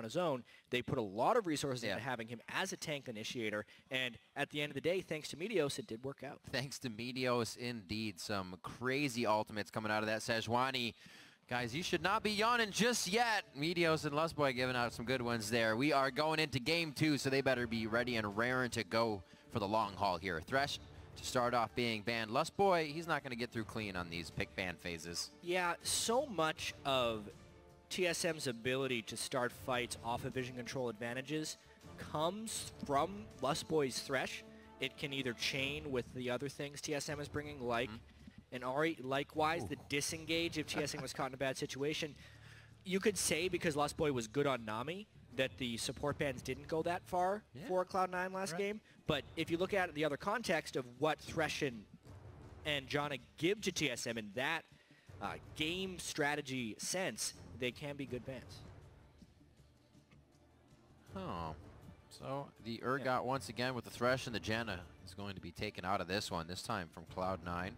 on his own. They put a lot of resources into having him as a tank initiator, and at the end of the day, thanks to Meteos, it did work out. Thanks to Meteos, indeed. Some crazy ultimates coming out of that Sejuani. Guys, you should not be yawning just yet. Meteos and Lustboy giving out some good ones there. We are going into game 2, so they better be ready and raring to go for the long haul here. Thresh to start off being banned. Lustboy, he's not going to get through clean on these pick ban phases. Yeah, so much of TSM's ability to start fights off of vision control advantages comes from Lustboy's Thresh. It can either chain with the other things TSM is bringing, like an Ari. Likewise, the disengage if TSM was caught in a bad situation. You could say because Lustboy was good on Nami that the support bans didn't go that far for Cloud9 last game. But if you look at the other context of what Thresh and Janna give to TSM in that game strategy sense, they can be good bans. Oh, so the Urgot once again with the Thresh and the Janna is going to be taken out of this one, this time from Cloud9.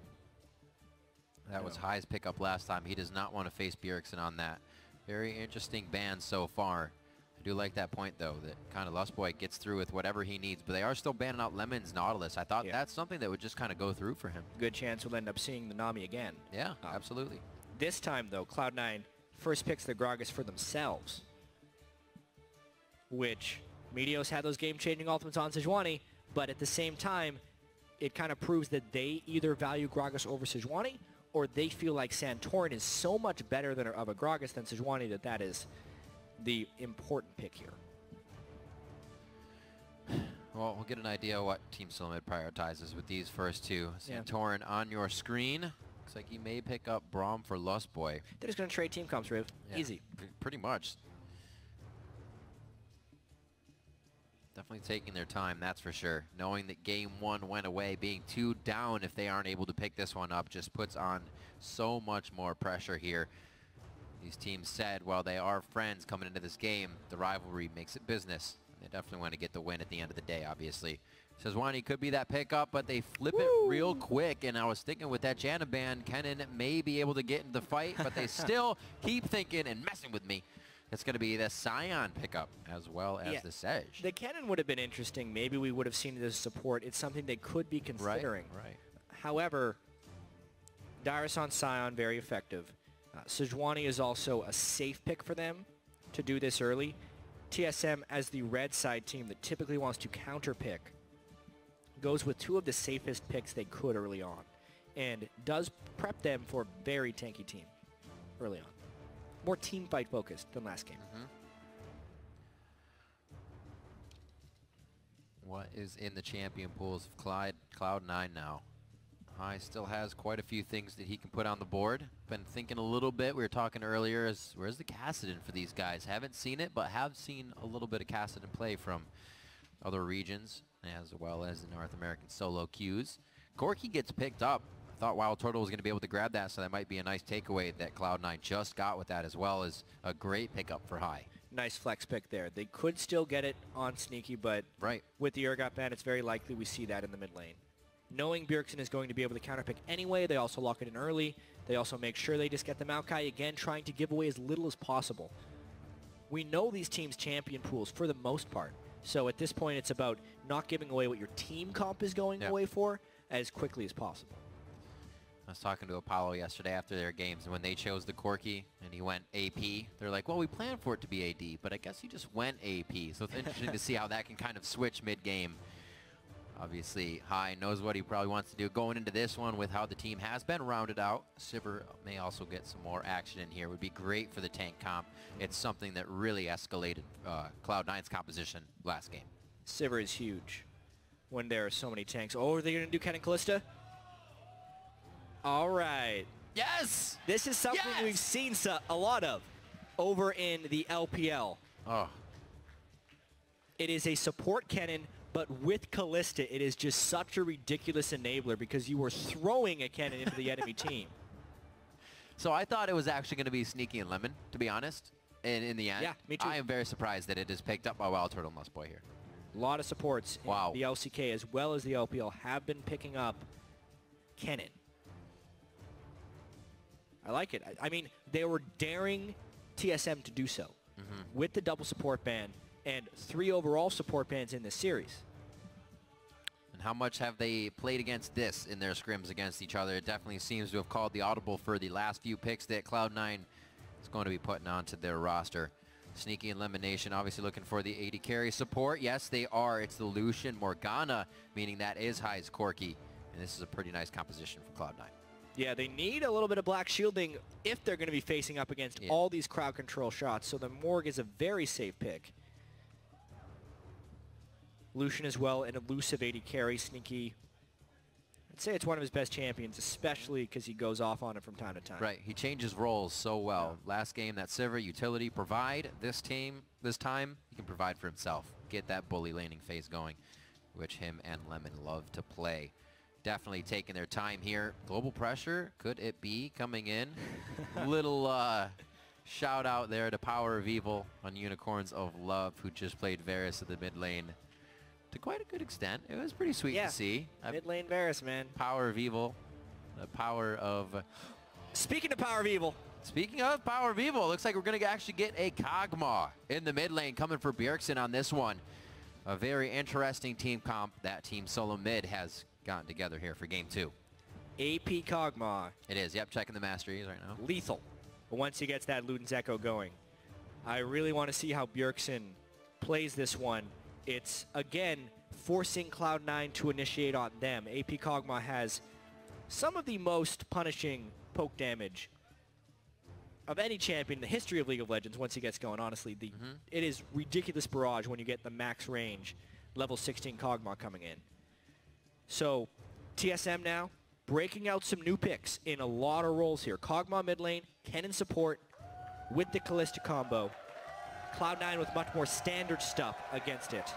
That was High's pickup last time. He does not want to face Bjergsen on that. Very interesting ban so far. I do like that point, though, that kind of Lustboy gets through with whatever he needs, but they are still banning out Lemon's Nautilus. I thought that's something that would just kind of go through for him. Good chance we'll end up seeing the Nami again. Yeah, absolutely. This time, though, Cloud9 first picks the Gragas for themselves, which Meteos had those game-changing ultimates on Sejuani, but at the same time, it kind of proves that they either value Gragas over Sejuani, or they feel like Santorin is so much better of a Gragas than Sejuani that is the important pick here. Well, we'll get an idea what Team Solomid prioritizes with these first two. Santorin on your screen. Looks like he may pick up Braum for Lustboy. They're just going to trade team comps, Riv. Easy. Pretty much. Definitely taking their time, that's for sure. Knowing that game 1 went away, being 2 down if they aren't able to pick this one up just puts on so much more pressure here. These teams said, well, they are friends coming into this game. The rivalry makes it business. They definitely want to get the win at the end of the day, obviously. Sejuani could be that pickup, but they flip it real quick. And I was thinking with that Janna ban, Kennen may be able to get into the fight, but they still keep thinking and messing with me. It's going to be the Scion pickup as well as the Sedge. The Kennen would have been interesting. Maybe we would have seen it as support. It's something they could be considering. Right. However, Dyrus on Scion, very effective. Sejuani is also a safe pick for them to do this early. TSM, as the red side team that typically wants to counter pick, goes with 2 of the safest picks they could early on, and does prep them for a very tanky team early on. More team fight focused than last game. What is in the champion pools of Cloud9 now? High still has quite a few things that he can put on the board. Been thinking a little bit. We were talking earlier, where's the Kassadin for these guys? Haven't seen it, but have seen a little bit of Kassadin play from other regions, as well as the North American solo queues. Corki gets picked up. I thought Wild Turtle was going to be able to grab that, so that might be a nice takeaway that Cloud9 just got with that, as well as a great pickup for High. Nice flex pick there. They could still get it on Sneaky, but with the Urgot ban, it's very likely we see that in the mid lane. Knowing Bjergsen is going to be able to counterpick anyway, they also lock it in early. They also make sure they just get the Maokai again, trying to give away as little as possible. We know these teams' champion pools for the most part, so at this point it's about not giving away what your team comp is going away for as quickly as possible. I was talking to Apollo yesterday after their games, and when they chose the Corki and he went AP, they're like, well, we planned for it to be AD, but I guess he just went AP. So it's interesting to see how that can kind of switch mid-game. Obviously, High knows what he probably wants to do going into this one with how the team has been rounded out. Sivir may also get some more action in here. Would be great for the tank comp. It's something that really escalated Cloud9's composition last game. Sivir is huge when there are so many tanks. Oh, are they going to do Kennen Callista? All right. Yes! This is something we've seen a lot of over in the LPL. Oh. It is a support Kennen, but with Callista, it is just such a ridiculous enabler because you were throwing a Kennen into the enemy team. So I thought it was actually going to be Sneaky and Lemon, to be honest. And in the end, yeah, me too. I am very surprised that it is picked up by Wild Turtle and Lustboy here. A lot of supports in the LCK as well as the LPL have been picking up Kennen. I like it. I mean, they were daring TSM to do so. with the double support ban and 3 overall support bans in this series. And how much have they played against this in their scrims against each other? It definitely seems to have called the audible for the last few picks that Cloud9 is going to be putting onto their roster. Sneaky Elimination obviously looking for the AD carry support. Yes, they are. It's the Lucian Morgana, meaning that is High's Corki. And this is a pretty nice composition for Cloud9. Yeah, they need a little bit of black shielding if they're going to be facing up against all these crowd control shots. So the Morg is a very safe pick. Lucian as well, an elusive AD carry, Sneaky. I'd say it's one of his best champions, especially because he goes off on it from time to time. Right, he changes roles so well. Yeah. Last game, that Sivir utility provide. This time, he can provide for himself. Get that bully laning phase going, which him and Lemon love to play. Definitely taking their time here. Global pressure, could it be coming in? Little shout out there to Power of Evil on Unicorns of Love, who just played Varus at the mid lane to quite a good extent. It was pretty sweet to see. Mid lane Varus, man. Power of Evil. The power of... Speaking of Power of Evil. Speaking of Power of Evil, looks like we're going to actually get a Kog'Maw in the mid lane coming for Bjergsen on this one. A very interesting team comp that Team Solomid has gotten together here for game 2. AP Kog'Maw. It is, yep, checking the masteries right now. Lethal. But once he gets that Luden's Echo going. I really want to see how Bjergsen plays this one. It's, again, forcing Cloud9 to initiate on them. AP Kog'Maw has some of the most punishing poke damage of any champion in the history of League of Legends once he gets going. Honestly, it is ridiculous barrage when you get the max range level 16 Kog'Maw coming in. So, TSM now breaking out some new picks in a lot of roles here. Kog'Maw mid lane, Kennen support with the Kalista combo. Cloud9 with much more standard stuff against it.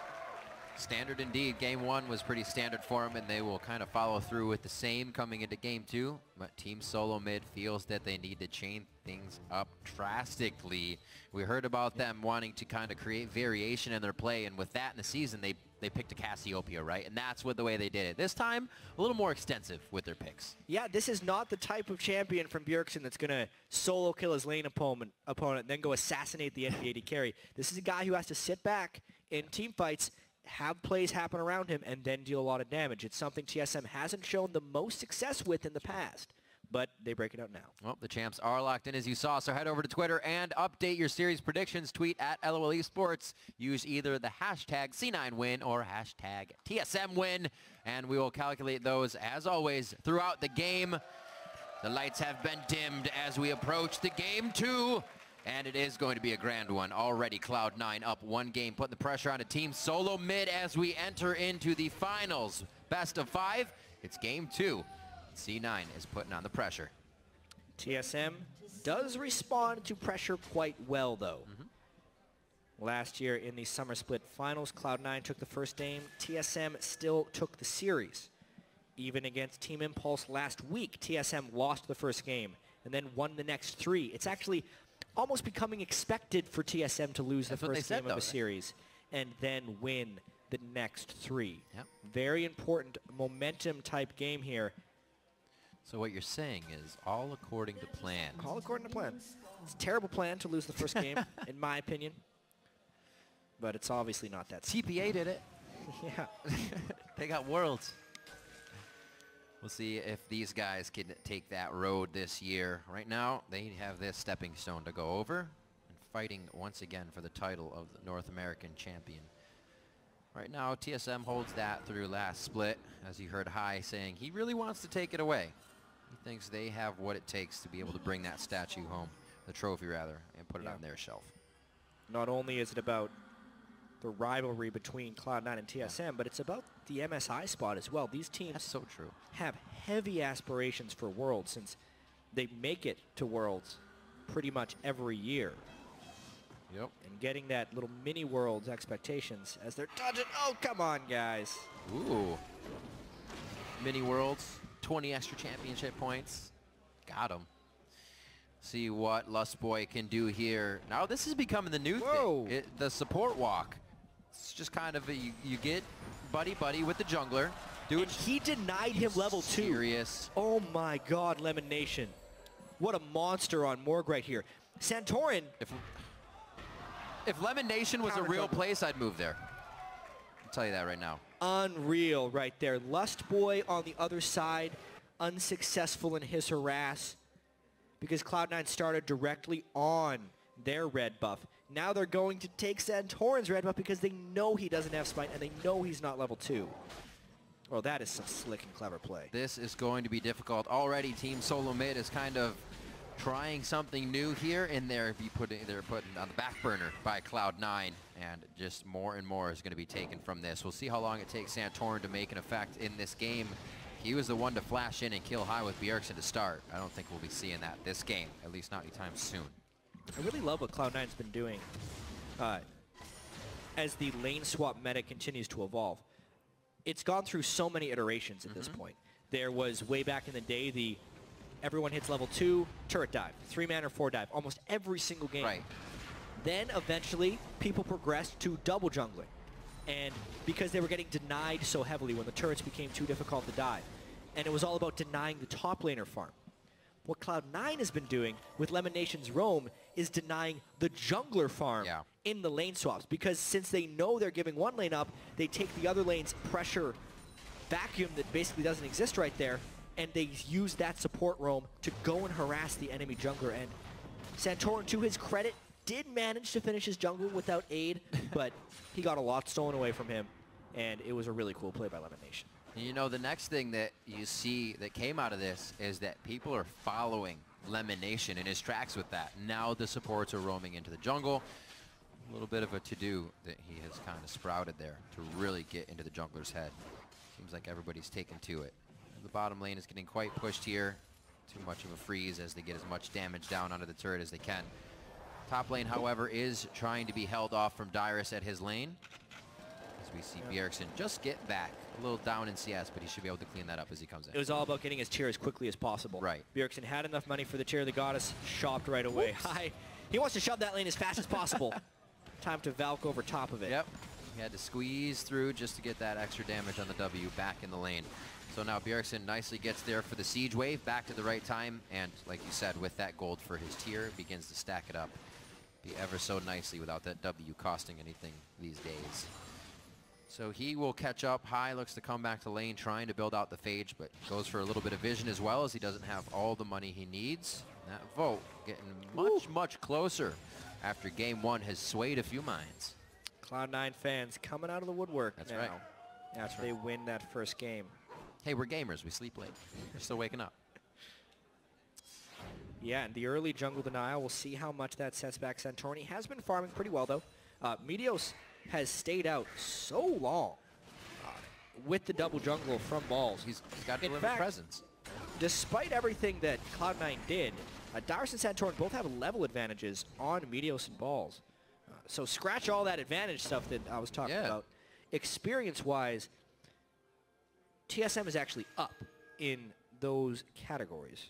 Standard indeed. Game 1 was pretty standard for them, and they will kind of follow through with the same coming into game 2. But Team Solomid feels that they need to change things up drastically. We heard about them wanting to kind of create variation in their play, and with that in the season, they picked a Cassiopeia, right? And that's the way they did it. This time, a little more extensive with their picks. Yeah, this is not the type of champion from Bjergsen that's going to solo kill his lane opponent and then go assassinate the enemy AD carry. This is a guy who has to sit back in team fights, have plays happen around him, and then deal a lot of damage. It's something TSM hasn't shown the most success with in the past, but they break it out now. Well, the champs are locked in, as you saw, so head over to Twitter and update your series predictions. Tweet at LOL Esports. Use either the hashtag C9win or hashtag TSMwin, and we will calculate those, as always, throughout the game. The lights have been dimmed as we approach the game 2. And it is going to be a grand one. Already Cloud9 up 1 game, putting the pressure on a Team Solomid as we enter into the finals. Best of 5, it's game 2. C9 is putting on the pressure. TSM does respond to pressure quite well, though. Last year in the Summer Split Finals, Cloud9 took the first game. TSM still took the series. Even against Team Impulse last week, TSM lost the first game and then won the next 3. It's actually almost becoming expected for TSM to lose the first game of a series and then win the next 3. Yep. Very important momentum type game here. So what you're saying is all according to plan. All according to plan. It's a terrible plan to lose the first game, in my opinion. But it's obviously not that. TPA did it. Yeah. They got Worlds. We'll see if these guys can take that road this year. Right now, they have this stepping stone to go over and fighting once again for the title of the North American champion. Right now, TSM holds that through last split, as you heard High saying he really wants to take it away. He thinks they have what it takes to be able to bring that statue home, the trophy rather, and put it on their shelf. Not only is it about the rivalry between Cloud9 and TSM, but it's about the MSI spot as well. These teams so true. Have heavy aspirations for Worlds since they make it to Worlds pretty much every year. Yep. And getting that little mini Worlds expectations as they're dodging. Oh, come on, guys. Ooh. Mini Worlds, 20 extra championship points. Got him. See what Lustboy can do here. Now this is becoming the new thing. The support walk. It's just kind of you get buddy with the jungler. And he denied him level 2. Serious. Oh my God, Lemon Nation. What a monster on Morg right here. Santorin. If Lemon Nation was a real place, I'd move there. I'll tell you that right now. Unreal right there. Lust Boy on the other side, unsuccessful in his harass because Cloud9 started directly on their red buff. Now they're going to take Santorin's red buff because they know he doesn't have smite and they know he's not level 2. Well, that is some slick and clever play. This is going to be difficult. Already Team Solomid is kind of trying something new here, and they're putting on the back burner by Cloud9, and just more and more is going to be taken from this. We'll see how long it takes Santorin to make an effect in this game. He was the one to flash in and kill high with Bjergsen to start. I don't think we'll be seeing that this game, at least not anytime soon. I really love what Cloud9's been doing as the lane swap meta continues to evolve. It's gone through so many iterations at this point. There was way back in the day the everyone hits level 2, turret dive, 3-man or 4 dive, almost every single game. Right. Then eventually people progressed to double jungling. And because they were getting denied so heavily when the turrets became too difficult to dive. And it was all about denying the top laner farm. What Cloud9 has been doing with Lemon Nation's Roam is denying the jungler farm in the lane swaps. Because since they know they're giving one lane up, they take the other lane's pressure vacuum that basically doesn't exist right there, and they use that support roam to go and harass the enemy jungler. And Santorin, to his credit, did manage to finish his jungle without aid, but he got a lot stolen away from him, and it was a really cool play by Lemon Nation. You know, the next thing that you see that came out of this is that people are following Lemon Nation in his tracks with that. Now the supports are roaming into the jungle. A little bit of a to-do that he has kind of sprouted there to really get into the jungler's head. Seems like everybody's taken to it. The bottom lane is getting quite pushed here. Too much of a freeze as they get as much damage down onto the turret as they can. Top lane, however, is trying to be held off from Dyrus at his lane. As we see Bjergsen just get back. A little down in CS, but he should be able to clean that up as he comes in. It was all about getting his tier as quickly as possible. Right. Bjergsen had enough money for the tier of the goddess, shopped right away. Hi. He wants to shove that lane as fast as possible. Time to Valk over top of it. Yep. He had to squeeze through just to get that extra damage on the W back in the lane. So now Bjergsen nicely gets there for the siege wave, back to the right time, and like you said, with that gold for his tier, begins to stack it up. Be ever so nicely without that W costing anything these days. So he will catch up high, looks to come back to lane, trying to build out the phage, but goes for a little bit of vision as well, as he doesn't have all the money he needs. That vote getting much closer after game 1 has swayed a few minds. Cloud9 fans coming out of the woodwork now. Right. After they win that first game. Hey, we're gamers. We sleep late. We're still waking up. Yeah, and the early jungle denial, we'll see how much that sets back Santorin. He has been farming pretty well, though. Meteos has stayed out so long with the double jungle from balls. He's got to deliver presence. Despite everything that Cloud9 did, Dyrus and Santorin both have level advantages on Meteos and balls. So scratch all that advantage stuff that I was talking about. Experience-wise, TSM is actually up in those categories.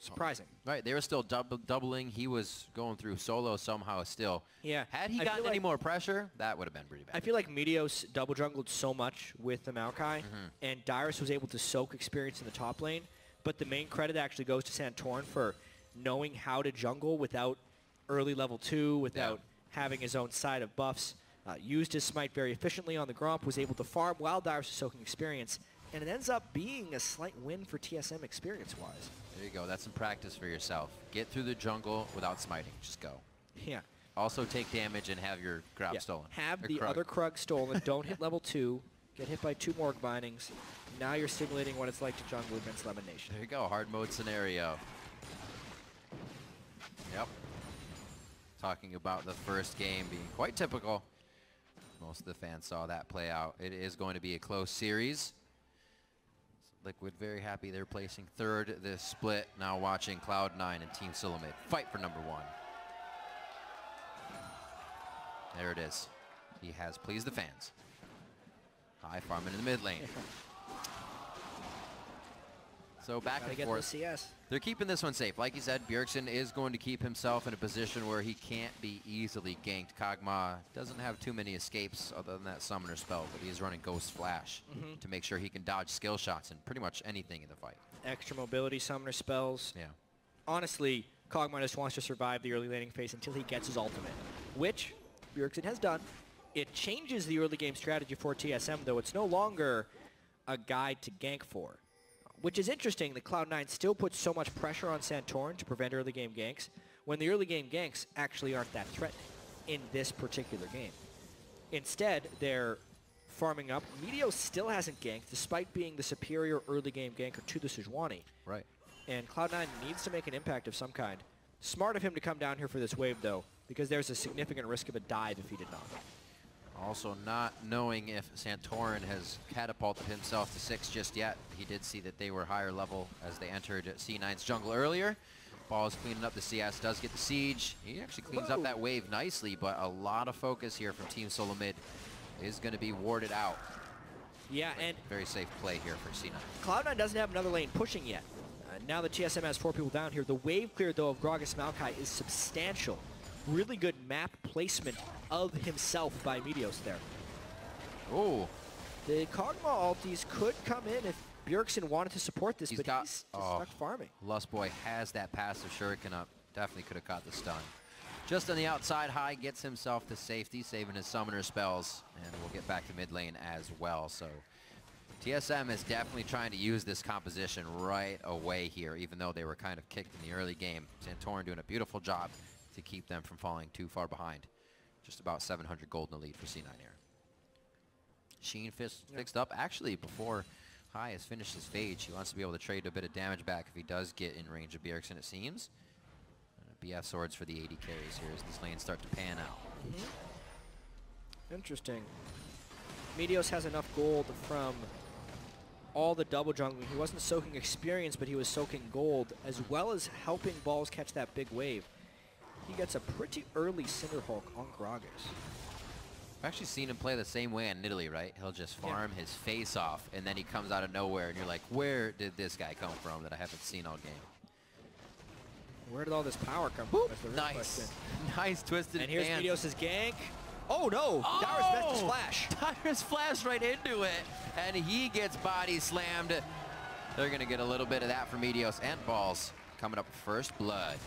Surprising. Right, they were still doubling. He was going through solo somehow still. Yeah. Had he gotten any more pressure, that would have been pretty bad. I feel like Meteos double jungled so much with the Maokai, and Dyrus was able to soak experience in the top lane, but the main credit actually goes to Santorin for knowing how to jungle without early level 2, without having his own side of buffs. Used his smite very efficiently on the Gromp, was able to farm while Dyrus was soaking experience, and it ends up being a slight win for TSM experience-wise. There you go. That's some practice for yourself. Get through the jungle without smiting. Just go. Yeah. Also take damage and have your grab stolen. Have the other Krug stolen. Don't hit level 2. Get hit by 2 Morg bindings. Now you're simulating what it's like to jungle against Lemon Nation. There you go. Hard mode scenario. Yep. Talking about the first game being quite typical. Most of the fans saw that play out. It is going to be a close series. Liquid very happy they're placing third this split. Now watching Cloud9 and Team Solomid fight for number 1. There it is. He has pleased the fans. High farming in the mid lane. So back and forth. CS. They're keeping this one safe. Like you said, Bjergsen is going to keep himself in a position where he can't be easily ganked. Kog'Maw doesn't have too many escapes other than that summoner spell, but he's running Ghost Flash to make sure he can dodge skill shots and pretty much anything in the fight. Extra mobility summoner spells. Yeah. Honestly, Kog'Maw just wants to survive the early laning phase until he gets his ultimate, which Bjergsen has done. It changes the early game strategy for TSM, though. It's no longer a guide to gank for, which is interesting that Cloud9 still puts so much pressure on Santorin to prevent early game ganks, when the early game ganks actually aren't that threatening in this particular game. Instead, they're farming up. Meteos still hasn't ganked, despite being the superior early game ganker to the Sejuani. Right. And Cloud9 needs to make an impact of some kind. Smart of him to come down here for this wave, though, because there's a significant risk of a dive if he did not. Also not knowing if Santorin has catapulted himself to 6 just yet. He did see that they were higher level as they entered C9's jungle earlier. Ball is cleaning up the CS, does get the siege. He actually cleans up that wave nicely, but a lot of focus here from Team Solomid is going to be warded out. Yeah, and very safe play here for C9. Cloud9 doesn't have another lane pushing yet. Now that TSM has 4 people down here, the wave clear, though, of Gragas Maokai is substantial. Really good map placement of himself by Meteos there. Oh. The Kog'Maw ultis could come in if Bjergsen wanted to support this, but he's stuck farming. Lustboy has that passive shuriken up. Definitely could have caught the stun. Just on the outside, High gets himself to safety, saving his summoner spells, and we'll get back to mid lane as well. So TSM is definitely trying to use this composition right away here, even though they were kind of kicked in the early game. Santorin doing a beautiful job to keep them from falling too far behind. Just about 700 gold in the lead for C9 here. Sheen fixed up. Actually, before High has finished his phage, he wants to be able to trade a bit of damage back if he does get in range of Bjergsen, it seems. BF swords for the AD carries here as this lane start to pan out. Interesting. Meteos has enough gold from all the double jungling. He wasn't soaking experience, but he was soaking gold, as well as helping balls catch that big wave. He gets a pretty early Cinderhulk on Gragas. I've actually seen him play the same way in Italy, right? He'll just farm his face off, and then he comes out of nowhere, and you're like, where did this guy come from that I haven't seen all game? Where did all this power come from? Nice. Nice twisted and here's dance. Meteos' gank. Oh no! Oh! Dyrus missed his flash. Dyrus flashed right into it, and he gets body slammed. They're going to get a little bit of that from Meteos and balls coming up first blood.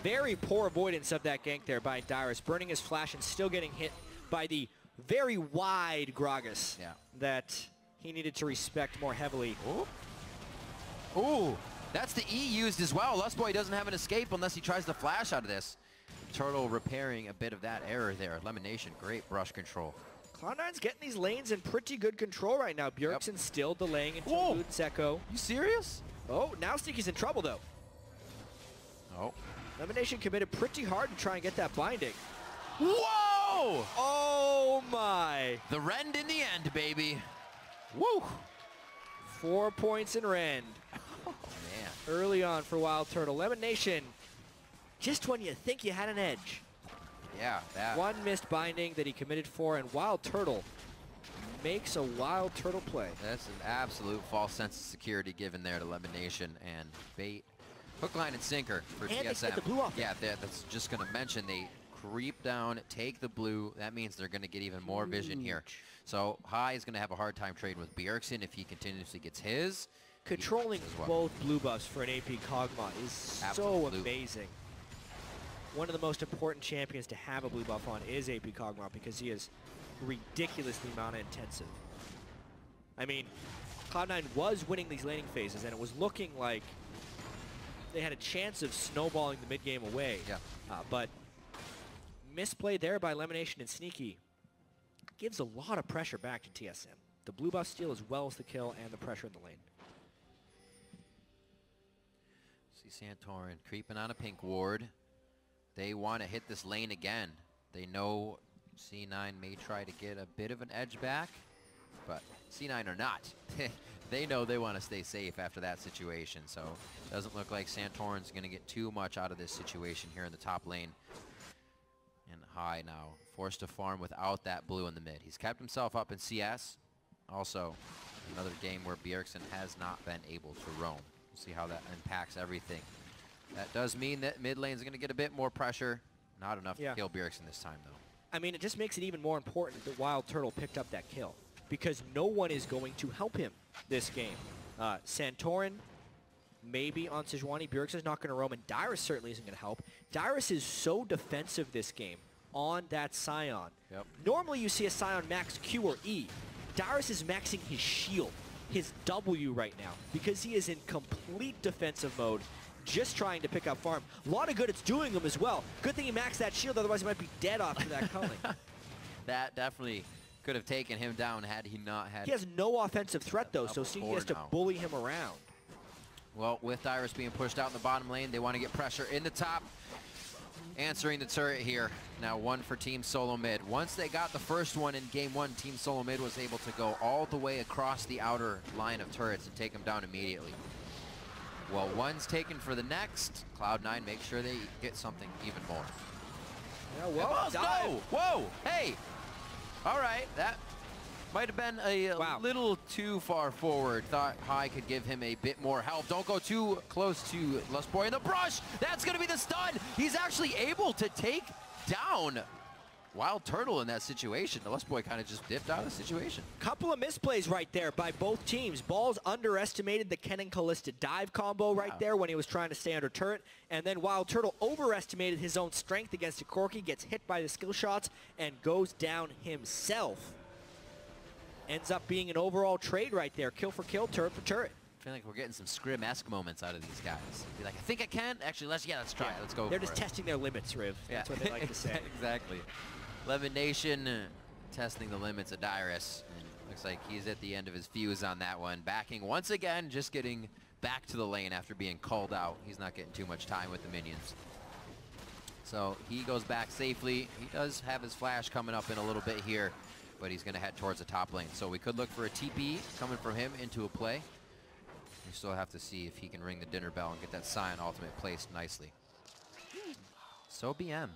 Very poor avoidance of that gank there by Dyrus, burning his flash and still getting hit by the very wide Gragas that he needed to respect more heavily. Ooh. Ooh, that's the E used as well. Lustboy doesn't have an escape unless he tries to flash out of this. Turtle repairing a bit of that error there. Elimination, great brush control. Cloud9's getting these lanes in pretty good control right now. Bjergsen still delaying until Lude's Echo. You serious? Oh, now Sneaky's in trouble though. Oh. Elimination committed pretty hard to try and get that binding. Whoa! Oh my! The Rend in the end, baby. Woo! 4 points in Rend. Oh, man. Early on for Wild Turtle. Elimination, just when you think you had an edge. Yeah, that. One missed binding that he committed for, and Wild Turtle makes a Wild Turtle play. That's an absolute false sense of security given there to Elimination and bait. Hook, line, and sinker for and TSM. They get the blue off. Yeah, that's just going to mention they creep down, take the blue. That means they're going to get even more vision here. So High is going to have a hard time trading with Bjergsen if he continuously gets his. Controlling both blue buffs for an AP Kog'Maw is so amazing. One of the most important champions to have a blue buff on is AP Kog'Maw because he is ridiculously mana intensive. I mean, Cloud9 was winning these laning phases, and it was looking like they had a chance of snowballing the mid-game away. Yeah. But misplay there by Elimination and Sneaky gives a lot of pressure back to TSM. The blue buff steal as well as the kill and the pressure in the lane. See Santorin creeping on a pink ward. They want to hit this lane again. They know C9 may try to get a bit of an edge back, but C9 are not. They know they want to stay safe after that situation, so it doesn't look like Santorin's going to get too much out of this situation here in the top lane. And High now forced to farm without that blue in the mid. He's kept himself up in CS. Also, another game where Bjergsen has not been able to roam. We'll see how that impacts everything. That does mean that mid lane is going to get a bit more pressure. Not enough to kill Bjergsen this time, though. I mean, it just makes it even more important that Wild Turtle picked up that kill, because no one is going to help him this game. Santorin, maybe on Sejuani. Bjergsen's not going to roam, and Dyrus certainly isn't going to help. Dyrus is so defensive this game on that Scion. Yep. Normally you see a Scion max Q or E. Dyrus is maxing his shield, his W right now, because he is in complete defensive mode, just trying to pick up farm. A lot of good it's doing him as well. Good thing he maxed that shield, otherwise he might be dead off to that culling. That definitely could have taken him down had he not had... He has no offensive threat though, so he has to bully him around. Well, with Dyrus being pushed out in the bottom lane, they want to get pressure in the top. Answering the turret here. Now one for Team Solomid. Once they got the first one in game one, Team Solomid was able to go all the way across the outer line of turrets and take them down immediately. Well, one's taken for the next. Cloud9 make sure they get something even more. Yeah, well, no! Whoa! Hey! All right, that might have been a little too far forward. Thought High could give him a bit more help. Don't go too close to Lustboy in the brush. That's going to be the stun. He's actually able to take down Wild Turtle in that situation. The Lustboy kind of just dipped out of the situation. Couple of misplays right there by both teams. Balls underestimated the Ken and Callista dive combo right there when he was trying to stay under turret. And then Wild Turtle overestimated his own strength against a Corki, gets hit by the skill shots, and goes down himself. Ends up being an overall trade right there. Kill for kill, turret for turret. I feel like we're getting some Scrim-esque moments out of these guys. Be like, I think I can. Actually, let's try it. Let's go. They're just testing their limits, Riv. That's what they like to say. Exactly. Lemon Nation testing the limits of Dyrus. And looks like he's at the end of his fuse on that one. Backing once again, just getting back to the lane after being called out. He's not getting too much time with the minions. So he goes back safely. He does have his flash coming up in a little bit here, but he's going to head towards the top lane. So we could look for a TP coming from him into a play. We still have to see if he can ring the dinner bell and get that Scion ultimate placed nicely. So BM.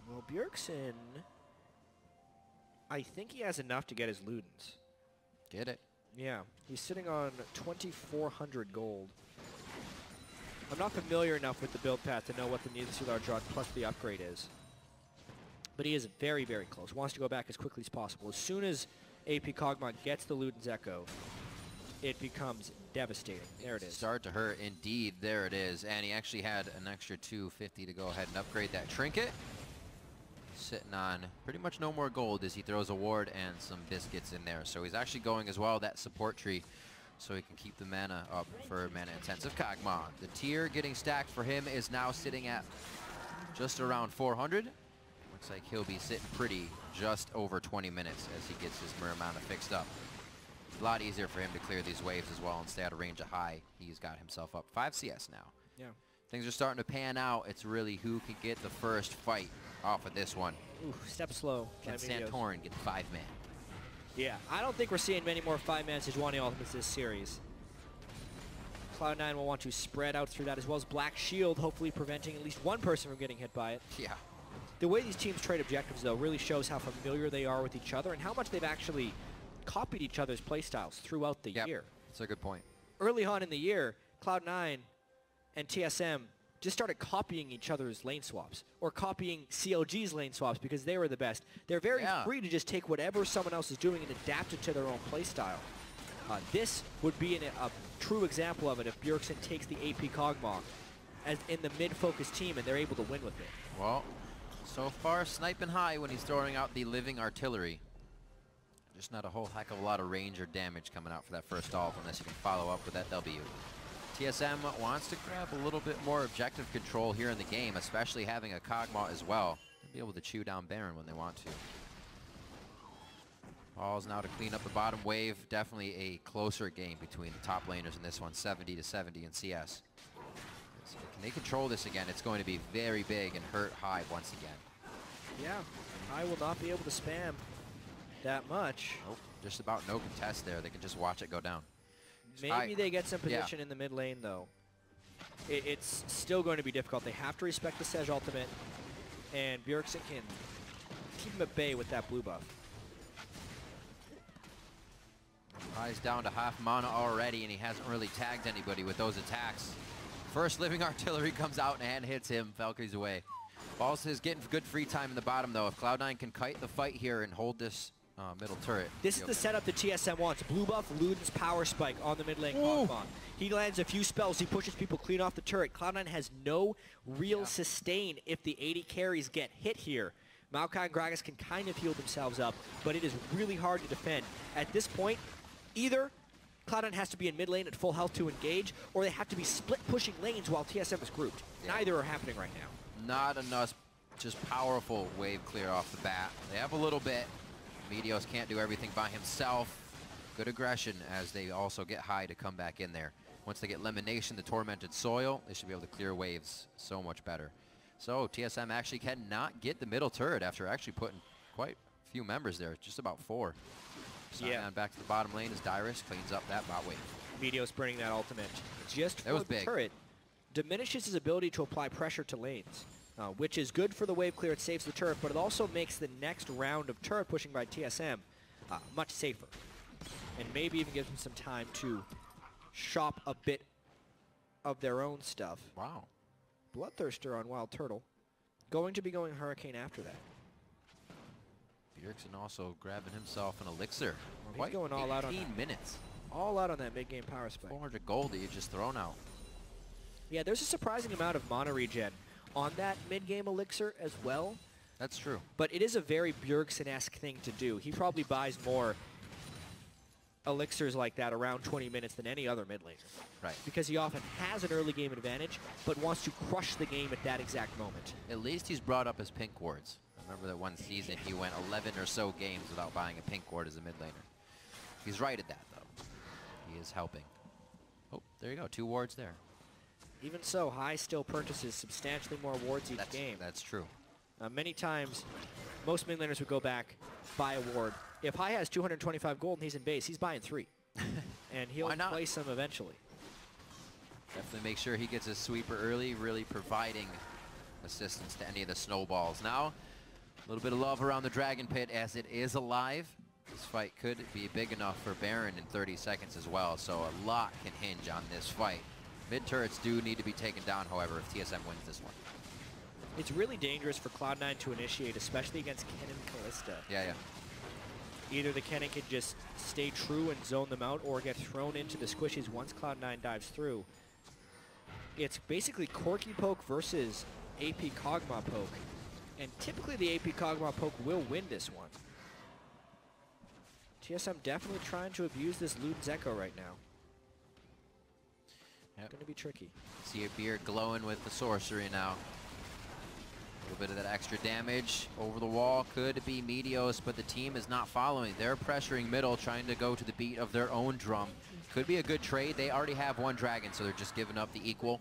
Well, Bjergsen, I think he has enough to get his Ludens. Get it. Yeah, he's sitting on 2,400 gold. I'm not familiar enough with the build path to know what the Neither Drug plus the upgrade is. But he is very, very close. Wants to go back as quickly as possible. As soon as AP Kog'Maw gets the Luden's Echo, it becomes devastating. There it is. Start to hurt indeed. There it is. And he actually had an extra 250 to go ahead and upgrade that trinket. Sitting on pretty much no more gold as he throws a ward and some biscuits in there. So he's actually going as well that support tree so he can keep the mana up for mana intensive Kog'Maw. The tier getting stacked for him is now sitting at just around 400. Looks like he'll be sitting pretty just over 20 minutes as he gets his Muramana fixed up. It's a lot easier for him to clear these waves as well and stay out of range of High. He's got himself up 5 CS now. Yeah. Things are starting to pan out. It's really who can get the first fight off of this one. Ooh, step slow. Can Santorin get the 5-man? Yeah, I don't think we're seeing many more 5-man Sejuani ultimates this series. Cloud9 will want to spread out through that, as well as Black Shield, hopefully preventing at least one person from getting hit by it. Yeah. The way these teams trade objectives, though, really shows how familiar they are with each other and how much they've actually copied each other's playstyles throughout the year. That's a good point. Early on in the year, Cloud9 and TSM just started copying each other's lane swaps or copying CLG's lane swaps because they were the best. They're very free to just take whatever someone else is doing and adapt it to their own playstyle. This would be a true example of it if Bjergsen takes the AP Kog'Maw as in the mid-focus team and they're able to win with it. Well, so far sniping High when he's throwing out the living artillery. Just not a whole heck of a lot of range or damage coming out for that first ult unless you can follow up with that W. TSM wants to grab a little bit more objective control here in the game, especially having a Kog'Maw as well. They'll be able to chew down Baron when they want to. Balls now to clean up the bottom wave. Definitely a closer game between the top laners in this one, 70 to 70 in CS. So can they control this again? It's going to be very big and hurt High once again. Yeah, I will not be able to spam that much. Nope, just about no contest there. They can just watch it go down. Maybe they get some position in the mid lane, though. It's still going to be difficult. They have to respect the Sej ultimate, and Bjergsen can keep him at bay with that blue buff. High's down to half mana already, and he hasn't really tagged anybody with those attacks. First living artillery comes out and hits him. Valkyrie's away. Balls is getting good free time in the bottom, though. If Cloud9 can kite the fight here and hold this middle turret. This is the setup that TSM wants. Blue buff, Luden's power spike on the mid lane Kog'Maw. He lands a few spells. He pushes people clean off the turret. Cloud9 has no real sustain if the 80 carries get hit here. Maokai and Gragas can kind of heal themselves up, but it is really hard to defend. At this point, either Cloud9 has to be in mid lane at full health to engage, or they have to be split pushing lanes while TSM is grouped. Neither are happening right now. Not enough, just powerful wave clear off the bat. They have a little bit. Meteos can't do everything by himself. Good aggression as they also get high to come back in there. Once they get Elimination, the Tormented Soil, they should be able to clear waves so much better. So TSM actually cannot get the middle turret after actually putting quite a few members there, just about 4. Sion back to the bottom lane as Dyrus cleans up that bot wave. Meteos bringing that ultimate just for the big. turret. Diminishes his ability to apply pressure to lanes, which is good for the wave clear. It saves the turret, but it also makes the next round of turret pushing by TSM much safer. And maybe even gives them some time to shop a bit of their own stuff. Wow. Bloodthirster on Wild Turtle. Going to be going Hurricane after that. Bjergsen also grabbing himself an elixir. He's going all out on 18 that. minutes. All out on that mid-game power spike. 400 gold that you just thrown out. Yeah, there's a surprising amount of mana regen on that mid-game elixir as well. That's true. But it is a very Bjergsen-esque thing to do. He probably buys more elixirs like that around 20 minutes than any other mid laner. Right. Because he often has an early game advantage, but wants to crush the game at that exact moment. At least he's brought up his pink wards. I remember that one season he went 11 or so games without buying a pink ward as a mid laner. He's right at that, though. He is helping. Oh, there you go. 2 wards there. Even so, High still purchases substantially more wards each game. That's true. Many times, most mid laners would go back, buy a ward. If High has 225 gold and he's in base, he's buying 3. And he'll place them eventually. Definitely make sure he gets a sweeper early, really providing assistance to any of the snowballs. Now, a little bit of love around the Dragon Pit as it is alive. This fight could be big enough for Baron in 30 seconds as well, so a lot can hinge on this fight. Mid turrets do need to be taken down, however, if TSM wins this one. It's really dangerous for Cloud9 to initiate, especially against Kennen Kalista. Yeah. Either the Kennen can just stay true and zone them out, or get thrown into the squishies once Cloud9 dives through. It's basically Corki poke versus AP Kog'Maw poke. And typically the AP Kog'Maw poke will win this one. TSM definitely trying to abuse this Luden's Echo right now. Yep. Going to be tricky. See a beard glowing with the sorcery now. A little bit of that extra damage over the wall could be Meteos, but the team is not following. They're pressuring middle, trying to go to the beat of their own drum. Could be a good trade. They already have 1 dragon, so they're just giving up the equal.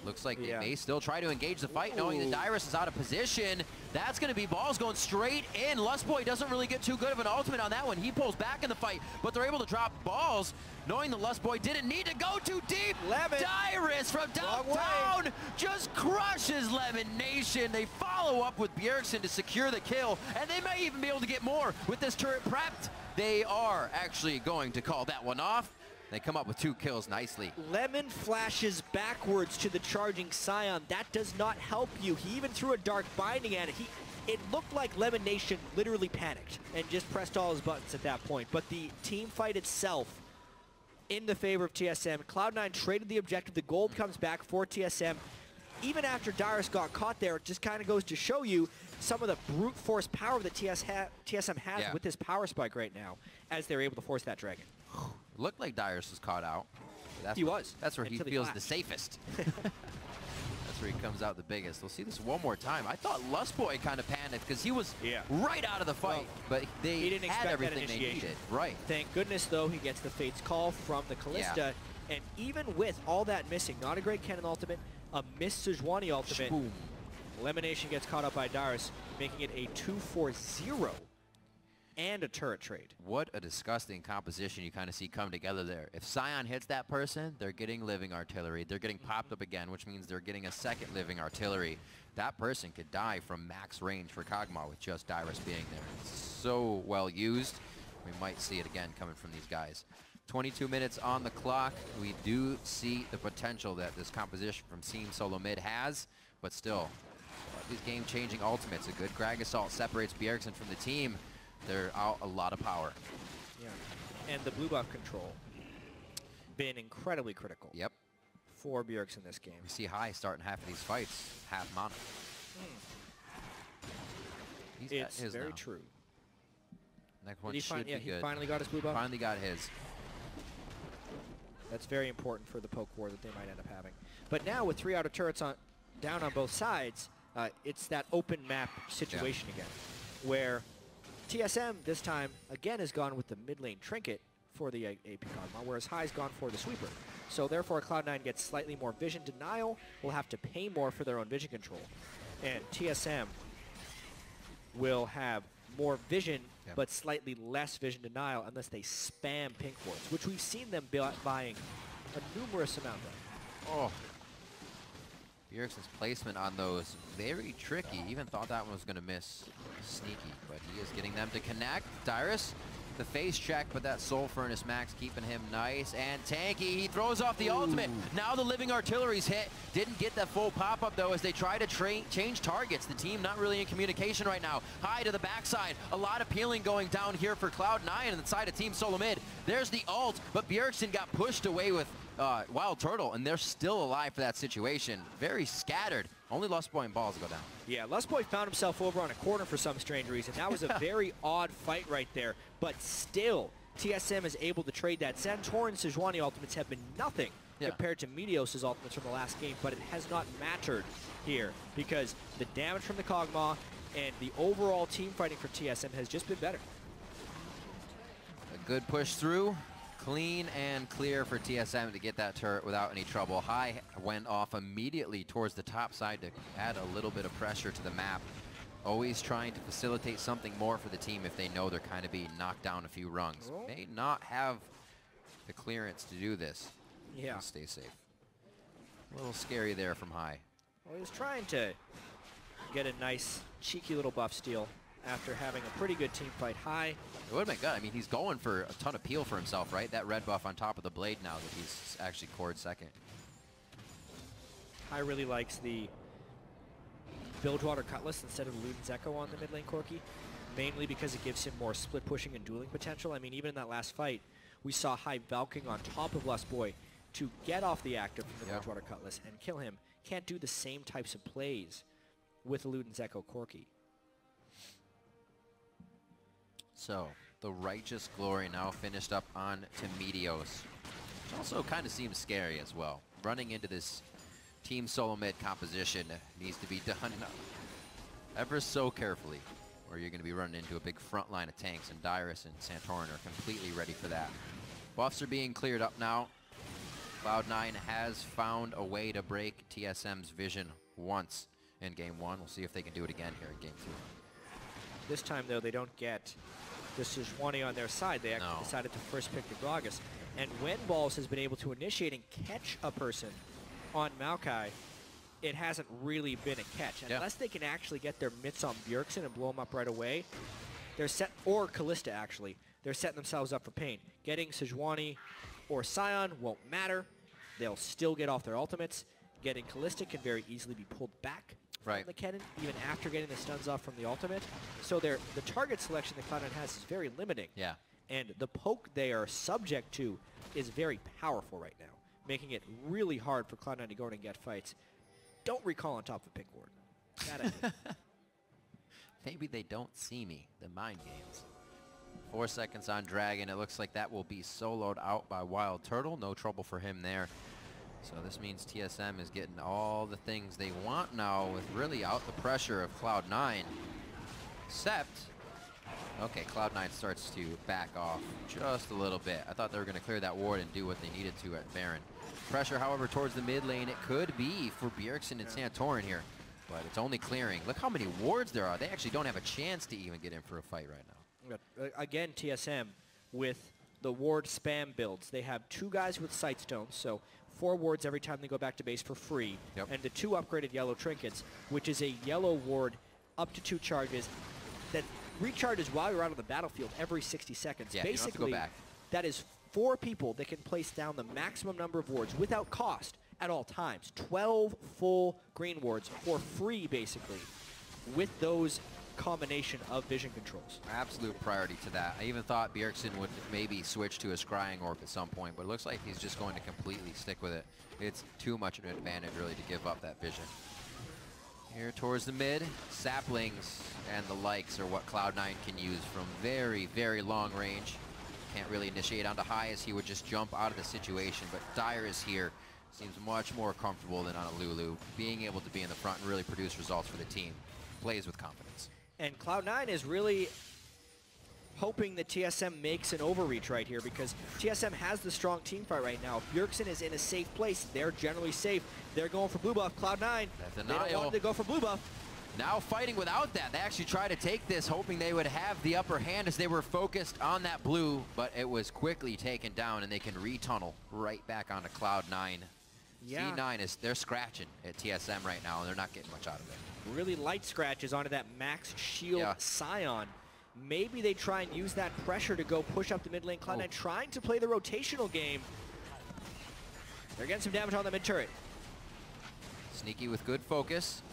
Looks like they may still try to engage the fight, knowing that Dyrus is out of position. That's going to be balls going straight in. Lustboy doesn't really get too good of an ultimate on that one. He pulls back in the fight, but they're able to drop balls, knowing the Lustboy didn't need to go too deep. Dyrus from downtown just crushes Lemon Nation. They follow up with Bjergsen to secure the kill, and they may even be able to get more with this turret prepped. They are actually going to call that one off. They come up with 2 kills nicely. Lemon flashes backwards to the charging Sion. That does not help you. He even threw a Dark Binding at it. It looked like Lemon Nation literally panicked and just pressed all his buttons at that point. But the team fight itself in the favor of TSM. Cloud9 traded the objective. The gold comes back for TSM. Even after Dyrus got caught there, it just kind of goes to show you some of the brute force power that TSM has with this power spike right now as they're able to force that dragon. Looked like Dyrus was caught out. He was. That's where he feels the safest. That's where he comes out the biggest. We'll see this one more time. I thought Lustboy kind of panicked because he was right out of the fight, but he didn't expect everything they needed. Right. Thank goodness, though, he gets the Fate's Call from the Kalista. And even with all that missing, not a great Kennen ultimate, a missed Sejuani ultimate, Elimination gets caught up by Dyrus, making it a 2-4-0. And a turret trade. What a disgusting composition you kind of see come together there. If Sion hits that person, they're getting living artillery. They're getting popped up again, which means they're getting a second living artillery. That person could die from max range for Kog'Maw with just Dyrus being there. It's so well used. We might see it again coming from these guys. 22 minutes on the clock. We do see the potential that this composition from Team Solomid has, but still, these game-changing ultimates. A good Grag Assault separates Bjergsen from the team. They're out a lot of power. Yeah. And the blue buff control been incredibly critical. Yep. For Bjergsen this game. We see High starting half of these fights, half mana. It's very true. Next one should be good. He finally got his blue buff? Finally got his. That's very important for the poke war that they might end up having. But now with 3 auto turrets down on both sides, it's that open map situation again, where TSM this time again has gone with the mid lane trinket for the AP Kog'Maw, whereas High's gone for the sweeper. So therefore Cloud9 gets slightly more vision denial, will have to pay more for their own vision control. And TSM will have more vision, but slightly less vision denial unless they spam pink wards, which we've seen them buying a numerous amount of. Oh. Bjergsen's placement on those, very tricky. Even thought that one was going to miss sneaky, but he is getting them to connect. Dyrus, the face check, but that Soul Furnace Max keeping him nice and tanky. He throws off the ultimate. Now the Living Artillery's hit. Didn't get that full pop-up, though, as they try to change targets. The team not really in communication right now. High to the backside. A lot of peeling going down here for Cloud9 on the side of Team Solomid. There's the ult, but Bjergsen got pushed away with Wild Turtle, and they're still alive for that situation. Very scattered. Only Lustboy and Balls go down. Yeah, Lustboy found himself over on a corner for some strange reason. That was a very odd fight right there, but still, TSM is able to trade that. Santorin and Sejuani ultimates have been nothing compared to Meteos' ultimates from the last game, but it has not mattered here because the damage from the Kog'Maw and the overall team fighting for TSM has just been better. A good push through. Clean and clear for TSM to get that turret without any trouble. High went off immediately towards the top side to add a little bit of pressure to the map. Always trying to facilitate something more for the team if they know they're kind of being knocked down a few rungs. May not have the clearance to do this. Yeah. Stay safe. A little scary there from High. Well, he was trying to get a nice, cheeky little buff steal after having a pretty good team fight. High. It would have been good. I mean, he's going for a ton of peel for himself, right? That red buff on top of the blade now that he's actually cored second. High really likes the Bilgewater Cutlass instead of Luden's Echo on the mid lane Corki, mainly because it gives him more split pushing and dueling potential. I mean, even in that last fight, we saw High Valking on top of Lustboy to get off the active from the Bilgewater Cutlass and kill him. Can't do the same types of plays with Luden's Echo Corki. So, the Righteous Glory now finished up on to Meteos, which also kind of seems scary as well. Running into this Team Solomid composition needs to be done ever so carefully, or you're going to be running into a big front line of tanks, and Dyrus and Santorin are completely ready for that. Buffs are being cleared up now. Cloud9 has found a way to break TSM's vision once in Game 1. We'll see if they can do it again here in Game 2. This time, though, they don't get the Sejuani on their side. They actually decided to first pick the Gragas. And when Balls has been able to initiate and catch a person on Maokai, it hasn't really been a catch. Unless they can actually get their mitts on Bjergsen and blow him up right away, they're set, or Callista actually, they're setting themselves up for pain. Getting Sejuani or Scion won't matter. They'll still get off their ultimates. Getting Callista can very easily be pulled back from the cannon, even after getting the stuns off from the ultimate. So the target selection that Cloud9 has is very limiting. Yeah. And the poke they are subject to is very powerful right now, making it really hard for Cloud9 to go in and get fights. Don't recall on top of Pink Ward. Bad idea. Maybe they don't see me, the mind games. 4 seconds on Dragon. It looks like that will be soloed out by Wild Turtle. No trouble for him there. So this means TSM is getting all the things they want now with really out the pressure of Cloud9. Except, okay, Cloud9 starts to back off just a little bit. I thought they were going to clear that ward and do what they needed to at Baron. Pressure, however, towards the mid lane, it could be for Bjergsen and Santorin here. But it's only clearing. Look how many wards there are. They actually don't have a chance to even get in for a fight right now. Again, TSM with the ward spam builds. They have 2 guys with Sightstones, so 4 wards every time they go back to base for free, and the 2 upgraded yellow trinkets, which is a yellow ward up to 2 charges that recharges while you're out of the battlefield every 60 seconds. Yeah, basically, you don't have to go back. That is 4 people that can place down the maximum number of wards without cost at all times. 12 full green wards for free, basically, with those combination of vision controls. Absolute priority to that. I even thought Bjergsen would maybe switch to a scrying orb at some point, but it looks like he's just going to completely stick with it. It's too much of an advantage, really, to give up that vision. Here towards the mid, saplings and the likes are what Cloud9 can use from very, very long range. Can't really initiate onto high as he would just jump out of the situation, but Dyrus here seems much more comfortable than on a Lulu, being able to be in the front and really produce results for the team. Plays with confidence. And Cloud9 is really hoping that TSM makes an overreach right here, because TSM has the strong team fight right now. If Bjergsen is in a safe place, they're generally safe. They're going for blue buff. Cloud9, they don't want to go for blue buff. Now fighting without that. They actually tried to take this, hoping they would have the upper hand as they were focused on that blue, but it was quickly taken down, and they can retunnel right back onto Cloud9. Yeah. C9 they're scratching at TSM right now, and they're not getting much out of it. Really light scratches onto that max shield Scion. Maybe they try and use that pressure to go push up the mid lane. Cloud9 trying to play the rotational game. They're getting some damage on the mid turret. Sneaky with good focus.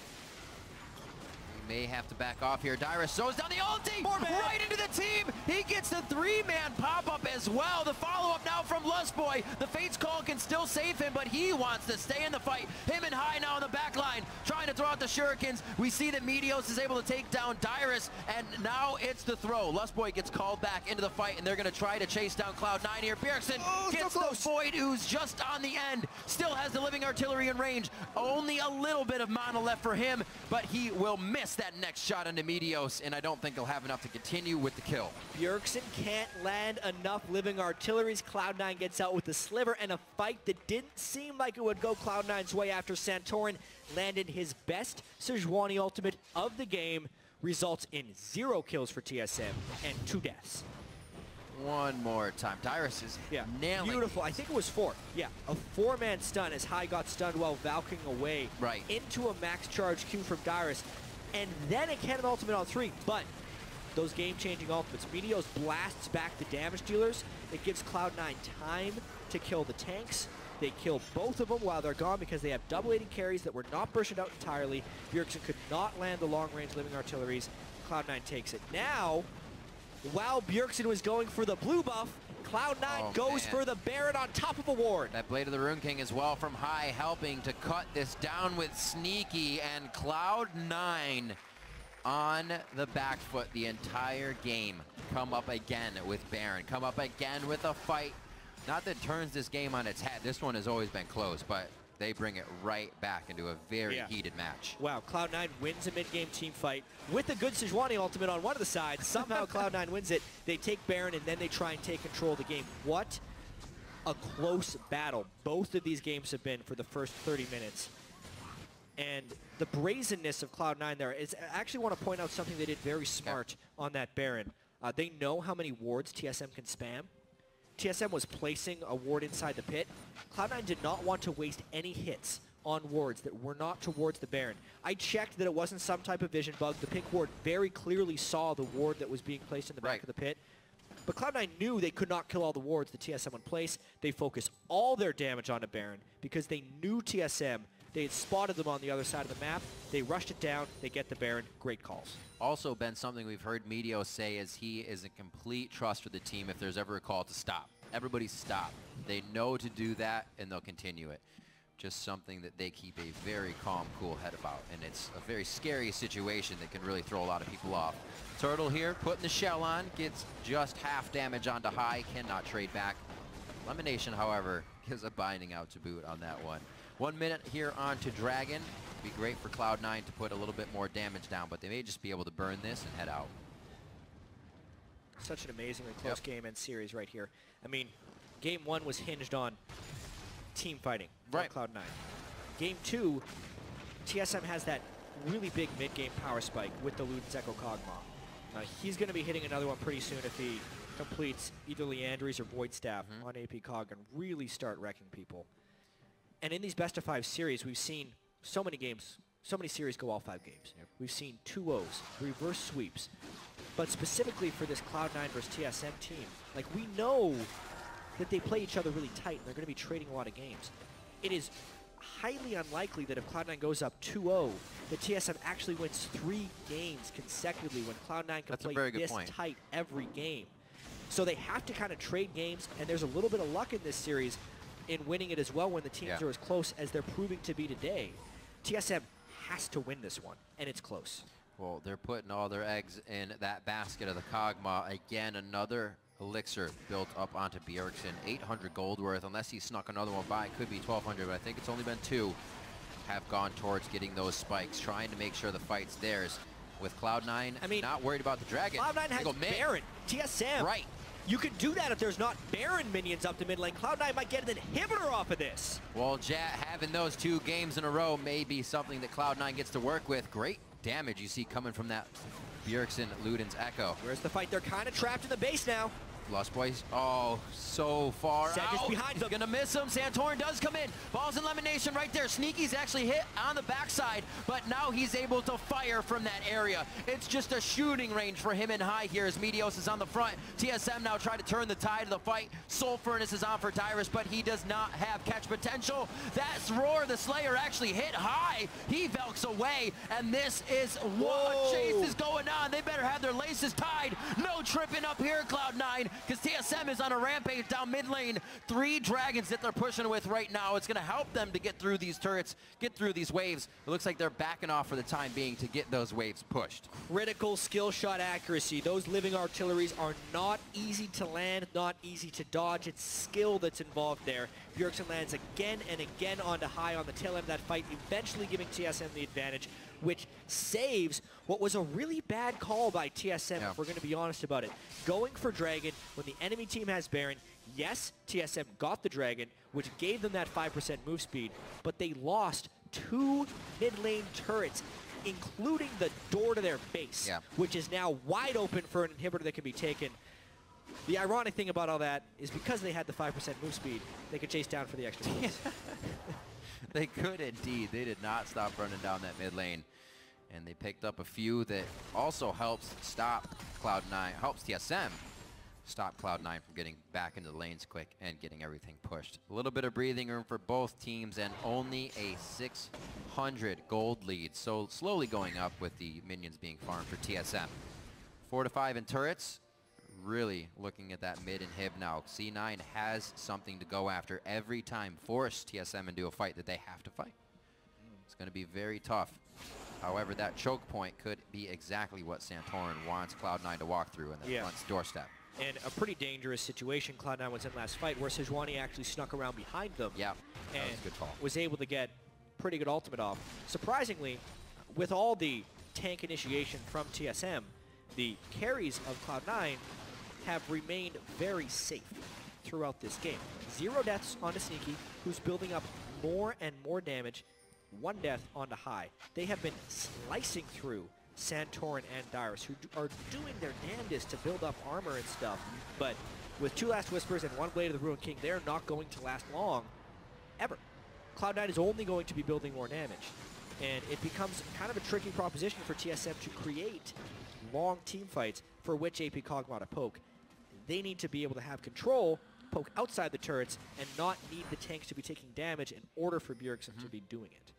May have to back off here. Dyrus throws down the ulti right into the team. He gets the 3-man pop-up as well. The follow-up now from Lustboy. The Fate's Call can still save him, but he wants to stay in the fight. Him and High now on the back line, trying to throw out the shurikens. We see that Meteos is able to take down Dyrus, and now it's the throw. Lustboy gets called back into the fight, and they're going to try to chase down Cloud9 here. Bjergsen gets the Void Ooze just on the end. Still has the Living Artillery in range. Only a little bit of mana left for him, but he will miss that next shot into Meteos, and I don't think he'll have enough to continue with the kill. Bjergsen can't land enough Living Artilleries. Cloud9 gets out with the sliver, and a fight that didn't seem like it would go Cloud9's way after Santorin landed his best Sejuani ultimate of the game, results in 0 kills for TSM and 2 deaths. One more time. Dyrus is nailing beautiful. these. I think it was 4. Yeah, a 4-man stun as High got stunned while Valking away into a max charge Q from Dyrus. And then a cannon ultimate on 3, but those game-changing ultimates. Meteos blasts back the damage dealers. It gives Cloud9 time to kill the tanks. They kill both of them while they're gone because they have double 80 carries that were not bursted out entirely. Bjergsen could not land the long-range Living Artilleries. Cloud9 takes it. Now, while Bjergsen was going for the blue buff, Cloud9 goes for the Baron on top of a ward. That Blade of the Rune King as well from High, helping to cut this down with Sneaky, and Cloud9 on the back foot the entire game. Come up again with Baron, come up again with a fight. Not that turns this game on its head. This one has always been close, but they bring it right back into a very heated match. Wow, Cloud9 wins a mid-game team fight with a good Sejuani ultimate on one of the sides. Somehow Cloud9 wins it. They take Baron, and then they try and take control of the game. What a close battle both of these games have been for the first 30 minutes. And the brazenness of Cloud9 there is, I actually want to point out something they did very smart on that Baron. They know how many wards TSM can spam. TSM was placing a ward inside the pit. Cloud9 did not want to waste any hits on wards that were not towards the Baron. I checked that it wasn't some type of vision bug. The pick ward very clearly saw the ward that was being placed in the back of the pit. But Cloud9 knew they could not kill all the wards the TSM would place. They focused all their damage onto Baron because they knew TSM. They had spotted them on the other side of the map. They rushed it down. They get the Baron. Great calls. Also been something we've heard Meteos say is he is a complete trust for the team if there's ever a call to stop. Everybody stop. They know to do that, and they'll continue it. Just something that they keep a very calm, cool head about, and it's a very scary situation that can really throw a lot of people off. Turtle here, putting the shell on, gets just half damage onto High, cannot trade back. Elimination, however, gives a binding out to boot on that one. 1 minute here on to Dragon. Be great for Cloud9 to put a little bit more damage down, but they may just be able to burn this and head out. Such an amazingly close game and series right here. I mean, game 1 was hinged on team fighting on Cloud9. Game 2, TSM has that really big mid-game power spike with the Luden's Echo Kog'Maw. He's going to be hitting another one pretty soon if he completes either Leandry's or Void Staff on AP Cog and really start wrecking people. And in these best-of-5 series, we've seen so many games, so many series go all 5 games. We've seen 2-0s, reverse sweeps. But specifically for this Cloud9 versus TSM team, like, we know that they play each other really tight and they're going to be trading a lot of games. It is highly unlikely that if Cloud9 goes up 2-0, the TSM actually wins 3 games consecutively when Cloud9 can play this tight every game. So they have to kind of trade games, and there's a little bit of luck in this series in winning it as well when the teams are as close as they're proving to be today. TSM has to win this one, and it's close. Well, they're putting all their eggs in that basket of the Kog'Maw. Again, another elixir built up onto Bjergsen. 800 gold worth. Unless he snuck another one by, it could be 1,200, but I think it's only been 2 have gone towards getting those spikes, trying to make sure the fight's theirs. With Cloud9, I mean, not worried about the Dragon. Cloud9 has Baron. TSM. Right. You can do that if there's not Baron minions up to mid lane. Cloud9 might get an inhibitor off of this. Well, having those 2 games in a row may be something that Cloud9 gets to work with. Great damage you see coming from that Bjergsen Luden's Echo. Where's the fight? They're kind of trapped in the base now. Lost Boys, oh, so far out. Behind them. Gonna miss him. Santorin does come in. Balls and elimination right there. Sneaky's actually hit on the backside, but now he's able to fire from that area. It's just a shooting range for him in high here as Meteos is on the front. TSM now try to turn the tide of the fight. Soul Furnace is on for Dyrus, but he does not have catch potential. That's Roar the Slayer actually hit high. He velks away, and this is what chase is going on. They better have their laces tied. No tripping up here, Cloud9. Because TSM is on a rampage down mid lane. 3 dragons that they're pushing with right now. It's going to help them to get through these turrets, get through these waves. It looks like they're backing off for the time being to get those waves pushed. Critical skill shot accuracy. Those living artilleries are not easy to land, not easy to dodge. It's skill that's involved there. Bjergsen lands again and again onto high on the tail end of that fight, eventually giving TSM the advantage, which saves what was a really bad call by TSM, if we're going to be honest about it. Going for Dragon when the enemy team has Baron. Yes, TSM got the Dragon, which gave them that 5% move speed, but they lost 2 mid lane turrets, including the door to their base, which is now wide open for an inhibitor that can be taken. The ironic thing about all that is because they had the 5% move speed, they could chase down for the extra moves. They could indeed. They did not stop running down that mid lane. And they picked up a few that also helps stop Cloud9, helps TSM stop Cloud9 from getting back into the lanes quick and getting everything pushed. A little bit of breathing room for both teams and only a 600 gold lead. So slowly going up with the minions being farmed for TSM. 4 to 5 in turrets. Really looking at that mid inhib now. C9 has something to go after every time. Force TSM into a fight that they have to fight. It's going to be very tough. However, that choke point could be exactly what Santorin wants Cloud9 to walk through in the front doorstep. And a pretty dangerous situation Cloud9 was in last fight, where Sejuani actually snuck around behind them. Yeah, that and was a good call. Was able to get pretty good ultimate off. Surprisingly, with all the tank initiation from TSM, the carries of Cloud9 have remained very safe throughout this game. 0 deaths onto Sneaky, who's building up more and more damage. 1 death onto High. They have been slicing through Santorin and Dyrus, who are doing their damnedest to build up armor and stuff. But with 2 Last Whispers and 1 Blade of the Ruined King, they're not going to last long, ever. Cloud9 is only going to be building more damage. And it becomes kind of a tricky proposition for TSM to create long team fights for which AP Kog'Maw to poke. They need to be able to have control, poke outside the turrets, and not need the tanks to be taking damage in order for Bjergsen to be doing it.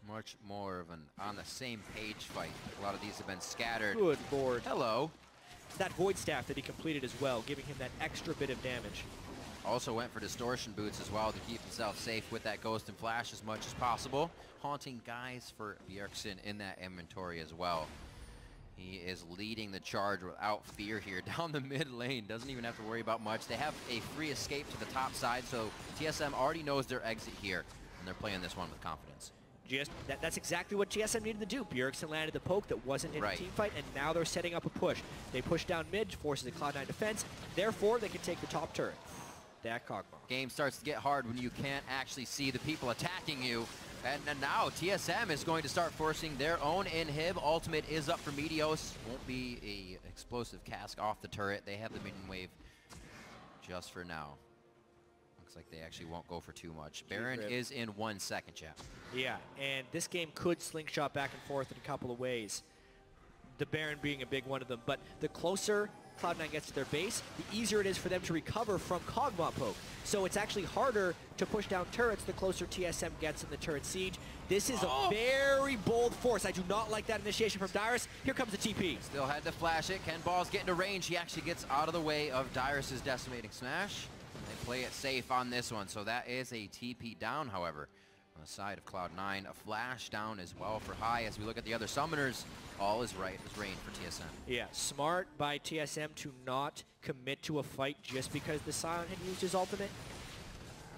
Much more of an on the same page fight. A lot of these have been scattered. Good lord. Hello. It's that Void Staff that he completed as well, giving him that extra bit of damage. Also went for Distortion Boots as well to keep himself safe with that Ghost and Flash as much as possible. Haunting guys for Bjergsen in that inventory as well. He is leading the charge without fear here down the mid lane. Doesn't even have to worry about much. They have a free escape to the top side, so TSM already knows their exit here, and they're playing this one with confidence. That's exactly what TSM needed to do. Bjergsen landed the poke that wasn't in a team fight, and now they're setting up a push. They push down mid, forces the Cloud9 defense. Therefore, they can take the top turret. That Kog'Maw. Game starts to get hard when you can't actually see the people attacking you. And now TSM is going to start forcing their own inhib. Ultimate is up for Meteos. Won't be a explosive cask off the turret. They have the minion wave just for now. Looks like they actually won't go for too much. Baron is in 1 second, chat. Yeah, and this game could slingshot back and forth in a couple of ways. The Baron being a big one of them. But the closer Cloud9 gets to their base, the easier it is for them to recover from Kog'Maw poke. So it's actually harder to push down turrets the closer TSM gets in the turret siege. This is a very bold force. I do not like that initiation from Dyrus. Here comes the TP. Still had to flash it. Ken Ball's getting to range. He actually gets out of the way of Dyrus's decimating smash. They play it safe on this one, so that is a TP down, however. On the side of Cloud9, a flash down as well for High. As we look at the other summoners, all is right as rain for TSM. Yeah, smart by TSM to not commit to a fight just because the Sion had used his ultimate.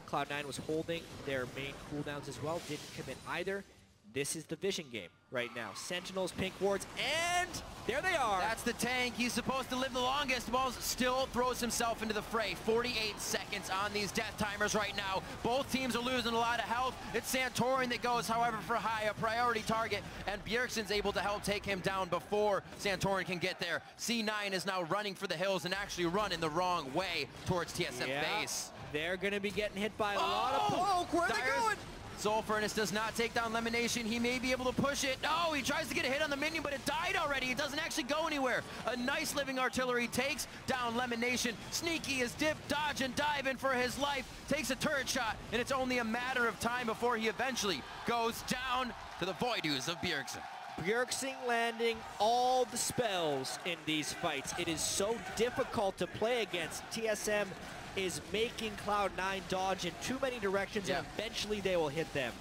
Cloud9 was holding their main cooldowns as well, didn't commit either. This is the vision game right now. Sentinels, pink wards, and there they are. That's the tank. He's supposed to live the longest. Balls still throws himself into the fray. 48 seconds on these death timers right now. Both teams are losing a lot of health. It's Santorin that goes, however, for High, a priority target, and Bjergsen's able to help take him down before Santorin can get there. C9 is now running for the hills and actually running the wrong way towards TSM base. They're going to be getting hit by a lot of poke. Where are they going? Soul Furnace does not take down Lemonation. He may be able to push it. No, he tries to get a hit on the minion, but it died already. It doesn't actually go anywhere. A nice living artillery takes down Lemonation. Sneaky is dip, dodge, and dive in for his life. Takes a turret shot, and it's only a matter of time before he eventually goes down to the Voidoos of Bjergsen. Bjergsen landing all the spells in these fights. It is so difficult to play against. TSM is making Cloud9 dodge in too many directions, and eventually they will hit them.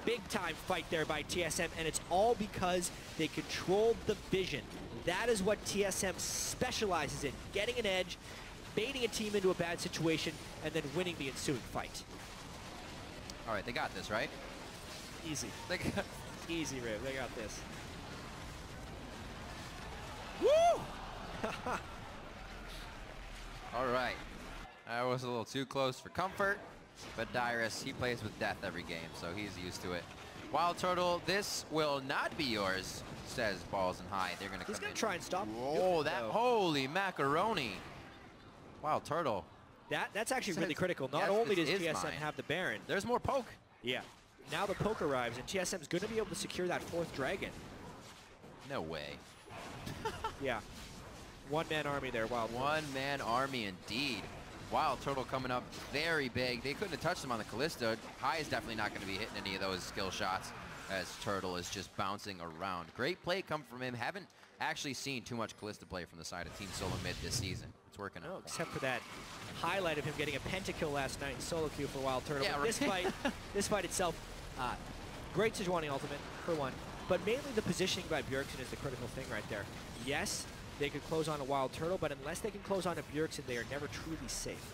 Big time fight there by TSM, and it's all because they controlled the vision. That is what TSM specializes in, getting an edge, baiting a team into a bad situation, and then winning the ensuing fight. All right, they got this, right? Easy. Easy, Riv. They got this. Woo! All right. That was a little too close for comfort, but Dyrus, he plays with death every game, so he's used to it. Wild Turtle, this will not be yours, says Balls and High. They're going to come in. He's going to try and stop. Oh, that holy macaroni. Wild Turtle. That's actually really critical. Not only does TSM have the Baron. There's more poke. Yeah. Now the poke arrives, and TSM's going to be able to secure that 4th dragon. No way. Yeah. One-man army there, Wild Turtle. One-man army indeed. Wild Turtle coming up very big. They couldn't have touched him on the Kalista. High is definitely not going to be hitting any of those skill shots as Turtle is just bouncing around. Great play come from him. Haven't actually seen too much Kalista play from the side of Team Solomid this season. It's working out. Except for that highlight of him getting a pentakill last night in solo queue for Wild Turtle. Yeah, right. This fight itself, great Sejuani ultimate, for one. But mainly the positioning by Bjergsen is the critical thing right there. Yes, they could close on a Wild Turtle, but unless they can close on a Bjergsen, they are never truly safe.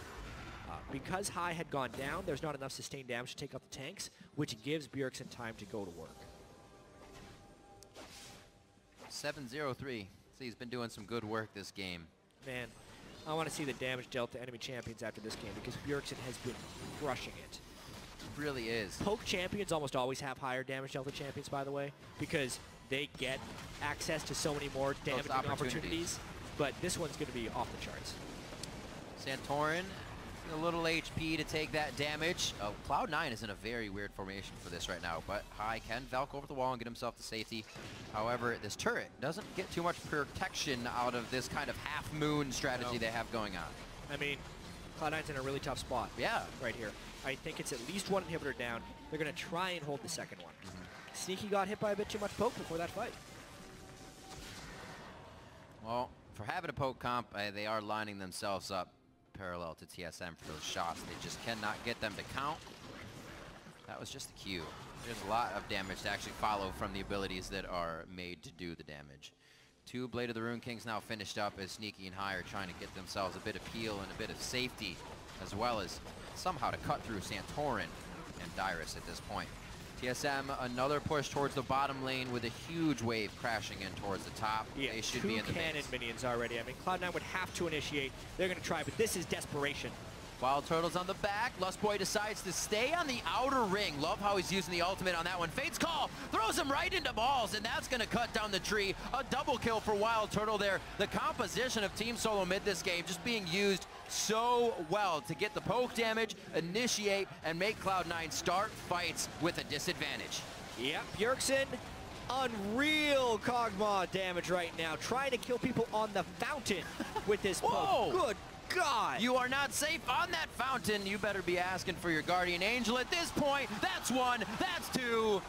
Because High had gone down, there's not enough sustained damage to take out the tanks, which gives Bjergsen time to go to work. 7-0-3. See, he's been doing some good work this game. Man, I want to see the damage dealt to enemy champions after this game, because Bjergsen has been crushing it. It really is. Poke champions almost always have higher damage dealt to champions, by the way, because they get access to so many more damaging opportunities. But this one's going to be off the charts. Santorin, a little HP to take that damage. Cloud9 is in a very weird formation for this right now, but High can Valk over the wall and get himself to safety. However, this turret doesn't get too much protection out of this kind of half-moon strategy they have going on. I mean, Cloud9's in a really tough spot. Yeah. Right here. I think it's at least one inhibitor down. They're going to try and hold the second one. Sneaky got hit by a bit too much poke before that fight. Well, for having a poke comp, they are lining themselves up parallel to TSM for those shots. They just cannot get them to count. That was just the cue. There's a lot of damage to actually follow from the abilities that are made to do the damage. 2 Blade of the Rune Kings now finished up as Sneaky and High are trying to get themselves a bit of peel and a bit of safety, as well as somehow to cut through Santorin and Dyrus at this point. TSM, another push towards the bottom lane with a huge wave crashing in towards the top. Yeah, they should be in the cannon base. minions already. I mean, Cloud9 would have to initiate. They're going to try, but this is desperation. Wild Turtle's on the back. Lustboy decides to stay on the outer ring. Love how he's using the ultimate on that one. Fate's Call throws him right into balls, and that's going to cut down the tree. A double kill for Wild Turtle there. The composition of Team Solomid this game just being used so well to get the poke damage, initiate, and make Cloud9 start fights with a disadvantage. Yeah, Bjergsen Unreal Kog'Maw damage right now. Trying to kill people on the fountain with this poke. Whoa! Good God. You are not safe on that fountain. You better be asking for your Guardian Angel at this point. That's 1, that's 2.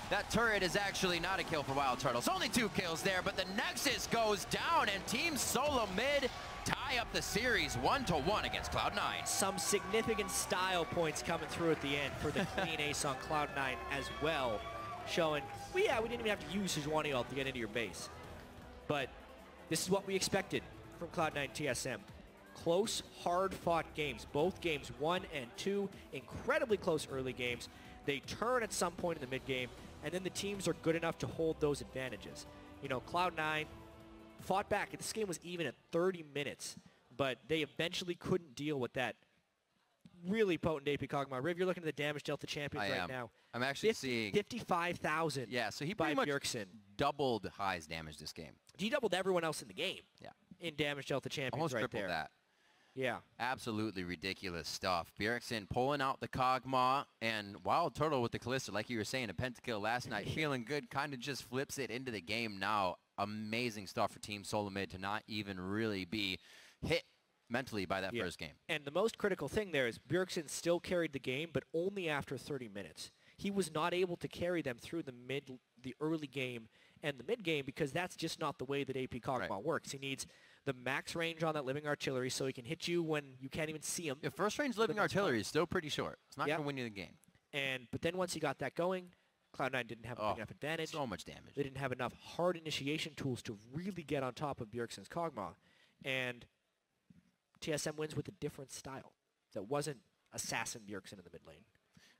That turret is actually not a kill for Wild Turtles. Only 2 kills there, but the Nexus goes down, and Team Solomid tie up the series 1-1 against Cloud9. Some significant style points coming through at the end for the clean ace on Cloud9 as well, showing, well, yeah, we didn't even have to use Sejuani ult to get into your base. But this is what we expected from Cloud9 TSM. Close, hard-fought games. Both games 1 and 2, incredibly close early games. They turn at some point in the mid-game, and then the teams are good enough to hold those advantages. You know, Cloud9 fought back. This game was even at 30 minutes, but they eventually couldn't deal with that really potent AP Kog'Maw. Riv, you're looking at the damage dealt to champions right now. I'm actually seeing 55,000. Yeah, so he by pretty much Bjergsen. doubled High's damage this game. He doubled everyone else in the game. Yeah. In damage dealt to champions Almost right tripled there. that. Yeah. Absolutely ridiculous stuff. Bjergsen pulling out the Kog'Maw, and Wild Turtle with the Kalista, like you were saying, a pentakill last night, feeling good, kind of just flips it into the game now. Amazing stuff for Team Solomid to not even really be hit mentally by that first game. And the most critical thing there is Bjergsen still carried the game, but only after 30 minutes. He was not able to carry them through the early game and the mid game because that's just not the way that AP Kog'Maw works. He needs the max range on that living artillery so he can hit you when you can't even see him. Yeah, first range living artillery is still pretty short. It's not going to win you the game. But then once he got that going, Cloud9 didn't have a big enough advantage. So much damage. They didn't have enough hard initiation tools to really get on top of Bjergsen's Kog'Maw. And TSM wins with a different style that wasn't Assassin Bjergsen in the mid lane.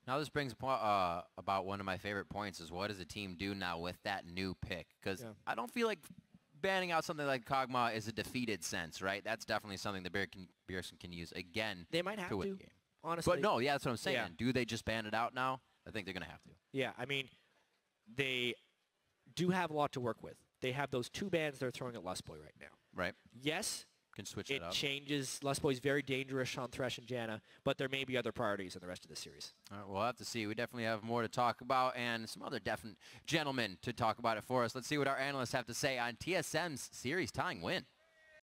Now this brings about one of my favorite points is what does the team do now with that new pick? Because I don't feel like banning out something like Kog'Maw is a defeated sense, right? That's definitely something that Bjergsen can use again. They might have to, win the game. honestly. But no, yeah, that's what I'm saying. Yeah. Do they just ban it out now? I think they're going to have to. Yeah, I mean, they do have a lot to work with. They have those 2 bans they're throwing at Lustboy right now. Right. Yes, Can switch it it up. changes. Lustboy's very dangerous on Thresh and Janna, but there may be other priorities in the rest of the series. All right, we'll have to see. We definitely have more to talk about and some other definite gentlemen to talk about it for us. Let's see what our analysts have to say on TSM's series tying win.